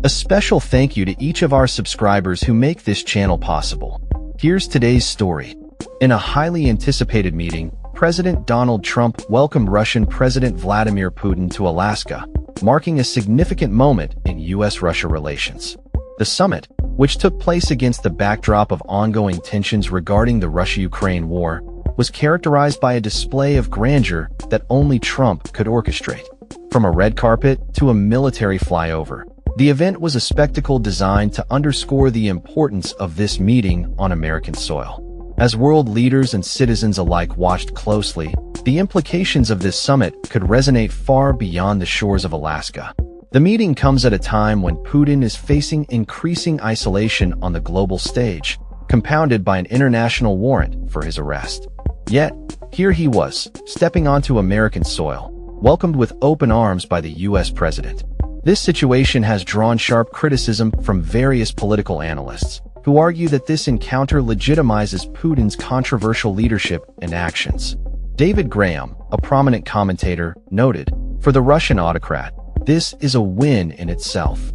A special thank you to each of our subscribers who make this channel possible. Here's today's story. In a highly anticipated meeting, President Donald Trump welcomed Russian President Vladimir Putin to Alaska, marking a significant moment in U.S. Russia relations. The summit, which took place against the backdrop of ongoing tensions regarding the Russia-Ukraine war, was characterized by a display of grandeur that only Trump could orchestrate. From a red carpet to a military flyover, the event was a spectacle designed to underscore the importance of this meeting on American soil. As world leaders and citizens alike watched closely, the implications of this summit could resonate far beyond the shores of Alaska. The meeting comes at a time when Putin is facing increasing isolation on the global stage, compounded by an international warrant for his arrest. Yet, here he was, stepping onto American soil, welcomed with open arms by the U.S. president. This situation has drawn sharp criticism from various political analysts, who argue that this encounter legitimizes Putin's controversial leadership and actions. David Graham, a prominent commentator, noted, "For the Russian autocrat, this is a win in itself."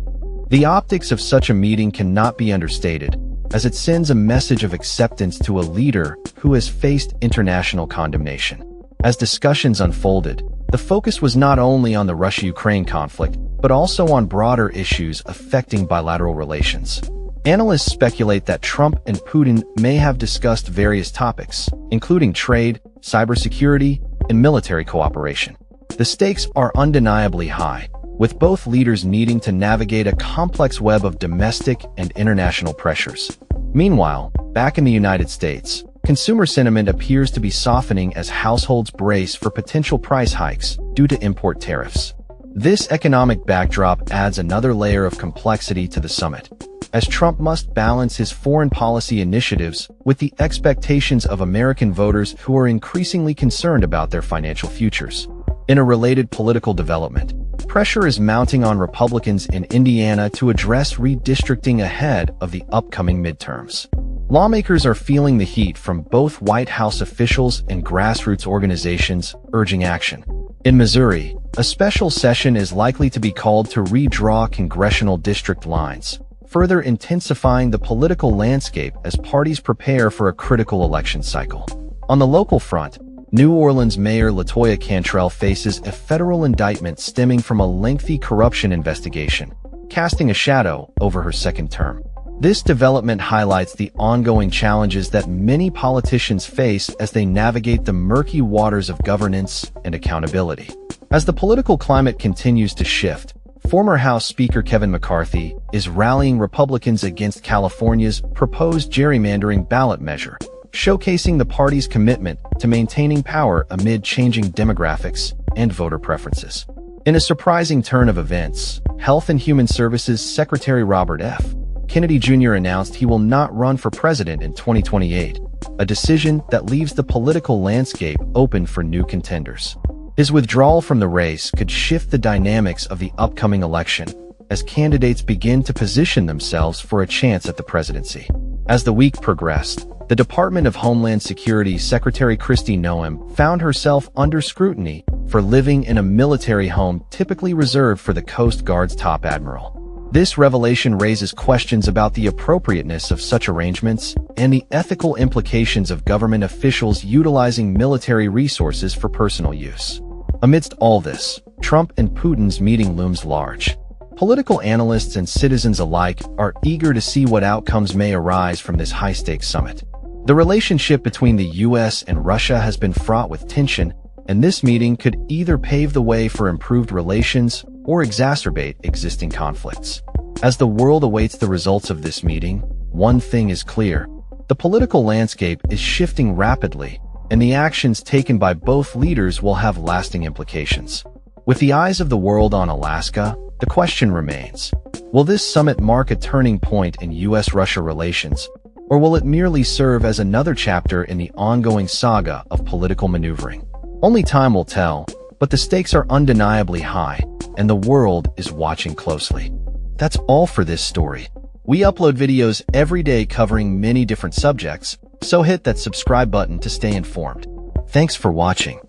The optics of such a meeting cannot be understated, as it sends a message of acceptance to a leader who has faced international condemnation. As discussions unfolded, the focus was not only on the Russia-Ukraine conflict, but also on broader issues affecting bilateral relations. Analysts speculate that Trump and Putin may have discussed various topics, including trade, cybersecurity, and military cooperation. The stakes are undeniably high, with both leaders needing to navigate a complex web of domestic and international pressures. Meanwhile, back in the United States, consumer sentiment appears to be softening as households brace for potential price hikes due to import tariffs. This economic backdrop adds another layer of complexity to the summit, as Trump must balance his foreign policy initiatives with the expectations of American voters who are increasingly concerned about their financial futures. In a related political development, pressure is mounting on Republicans in Indiana to address redistricting ahead of the upcoming midterms. Lawmakers are feeling the heat from both White House officials and grassroots organizations urging action. In Missouri, a special session is likely to be called to redraw congressional district lines, further intensifying the political landscape as parties prepare for a critical election cycle. On the local front, New Orleans Mayor LaToya Cantrell faces a federal indictment stemming from a lengthy corruption investigation, casting a shadow over her second term. This development highlights the ongoing challenges that many politicians face as they navigate the murky waters of governance and accountability. As the political climate continues to shift, former House Speaker Kevin McCarthy is rallying Republicans against California's proposed gerrymandering ballot measure, showcasing the party's commitment to maintaining power amid changing demographics and voter preferences. In a surprising turn of events, Health and Human Services Secretary Robert F. Kennedy Jr. announced he will not run for president in 2028, a decision that leaves the political landscape open for new contenders. His withdrawal from the race could shift the dynamics of the upcoming election as candidates begin to position themselves for a chance at the presidency. As the week progressed, the Department of Homeland Security Secretary Kristi Noem found herself under scrutiny for living in a military home typically reserved for the Coast Guard's top admiral. This revelation raises questions about the appropriateness of such arrangements and the ethical implications of government officials utilizing military resources for personal use. Amidst all this, Trump and Putin's meeting looms large. Political analysts and citizens alike are eager to see what outcomes may arise from this high-stakes summit. The relationship between the U.S. and Russia has been fraught with tension, and this meeting could either pave the way for improved relations or exacerbate existing conflicts. As the world awaits the results of this meeting, one thing is clear: the political landscape is shifting rapidly, and the actions taken by both leaders will have lasting implications. With the eyes of the world on Alaska, the question remains: will this summit mark a turning point in U.S.-Russia relations, or will it merely serve as another chapter in the ongoing saga of political maneuvering? Only time will tell, but the stakes are undeniably high, and the world is watching closely. That's all for this story. We upload videos every day covering many different subjects, so hit that subscribe button to stay informed. Thanks for watching.